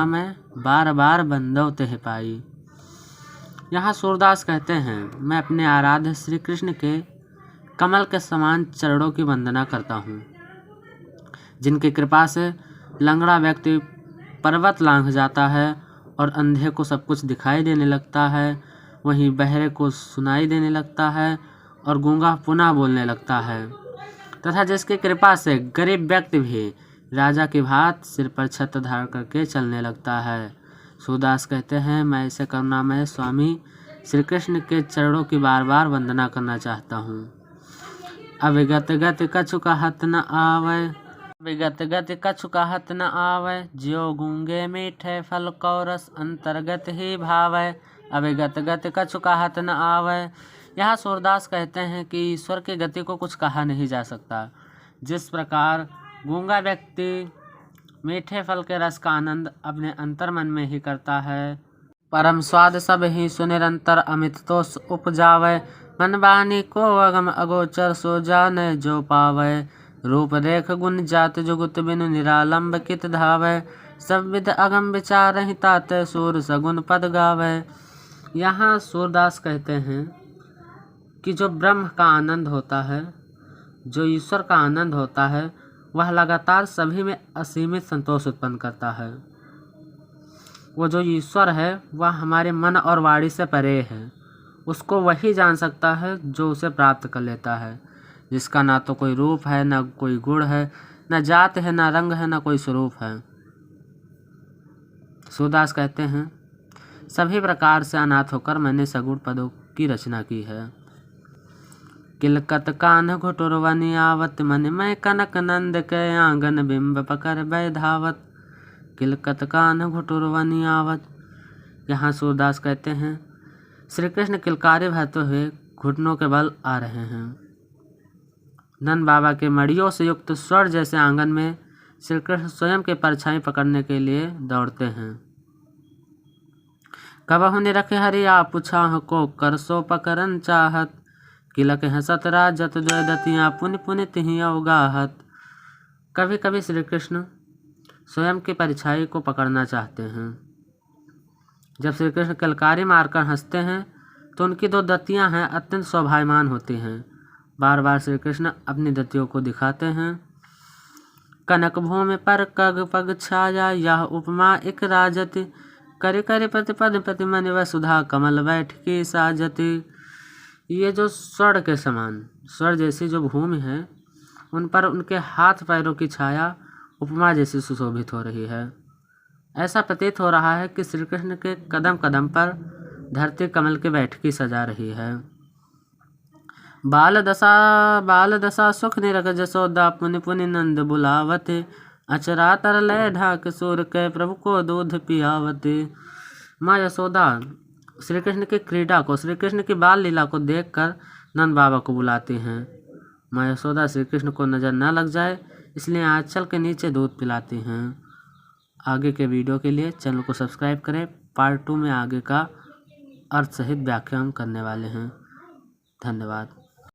में बार बार बंदो तेह पाई। यहाँ सूरदास कहते हैं, मैं अपने आराध्य श्री कृष्ण के कमल के समान चरणों की वंदना करता हूँ, जिनकी कृपा से लंगड़ा व्यक्ति पर्वत लांघ जाता है और अंधे को सब कुछ दिखाई देने लगता है, वहीं बहरे को सुनाई देने लगता है और गूंगा पुनः बोलने लगता है, तथा जिसकी कृपा से गरीब व्यक्ति भी राजा की भांति सिर पर छत्र धारण करके चलने लगता है। सूरदास कहते हैं, मैं इसे करुणामय स्वामी श्री कृष्ण के चरणों की बार बार वंदना करना चाहता हूँ। अविगत गति कछु कहत न आवे, विगत गति कछु कहत न आवे, ज्यो गूंगे मीठे फल को रस अंतर्गत ही भावे। अविगत गति कछु कहत न आवे। यहाँ सूरदास कहते हैं कि ईश्वर की गति को कुछ कहा नहीं जा सकता। जिस प्रकार गूंगा व्यक्ति मीठे फल के रस का आनंद अपने अंतर मन में ही करता है, परम स्वाद सब ही सुनिरंतर अमित तो उपजावे। मन वाणी को अगम अगोचर सो जाने जो पावे, रूप देख गुण जात जुगुत बिनु निरालंब कित धावे। सब विद अगम विचार ही ताते सूर सगुन पद गावे। यहाँ सूरदास कहते हैं कि जो ब्रह्म का आनंद होता है, जो ईश्वर का आनंद होता है, वह लगातार सभी में असीमित संतोष उत्पन्न करता है। वो जो ईश्वर है वह हमारे मन और वाणी से परे है। उसको वही जान सकता है जो उसे प्राप्त कर लेता है, जिसका ना तो कोई रूप है, ना कोई गुण है, ना जात है, ना रंग है, ना कोई स्वरूप है। सूरदास कहते हैं, सभी प्रकार से अनाथ होकर मैंने सगुण पदों की रचना की है। किलकत कान घुटुरवनि आवत, मन में कनक नंद के आंगन बिंब पकर बै धावत। किलकत कान घुटुरवनि आवत। यहाँ सूरदास कहते हैं, श्री कृष्ण किलकारी बहते हुए घुटनों के बल आ रहे हैं। नंद बाबा के मड़ियों से युक्त स्वर्ण जैसे आंगन में श्री कृष्ण स्वयं के परछाई पकड़ने के लिए दौड़ते हैं। कबहु निरखे हरिया पुछाह को करसो पकड़न चाहत, किलक हंसत राजत जो दतियाँ पुन पुन तिहि अवगाहत। कभी कभी श्री कृष्ण स्वयं की परछाई को पकड़ना चाहते हैं। जब श्री कृष्ण किलकारी मारकर हंसते हैं तो उनकी दो दतियां हैं अत्यंत शोभायमान होती हैं। बार बार श्री कृष्ण अपनी दतियों को दिखाते हैं। कनक भूमि पर कग पग छाया, यह उपमा एक राजति, करे करे प्रतिपद प्रतिमन वसुधा कमल बैठ की साजति। ये जो स्वर्ण के समान, स्वर्ण जैसी जो भूमि है, उन पर उनके हाथ पैरों की छाया उपमा जैसी सुशोभित हो रही है। ऐसा प्रतीत हो रहा है कि श्री कृष्ण के कदम कदम पर धरती कमल की बैठकी सजा रही है। बाल दशा सुख निरख जसोदा, पुनि पुनि नंद बुलावत, अचरा तरलय ढाक सूर के प्रभु को दूध पियावत। माँ यशोदा श्री कृष्ण की क्रीड़ा को, श्री कृष्ण की बाल लीला को देखकर नंद बाबा को बुलाती हैं। माँ यशोदा श्री कृष्ण को नज़र न लग जाए इसलिए आंचल के नीचे दूध पिलाती हैं। आगे के वीडियो के लिए चैनल को सब्सक्राइब करें। पार्ट 2 में आगे का अर्थ सहित व्याख्या हम करने वाले हैं। धन्यवाद।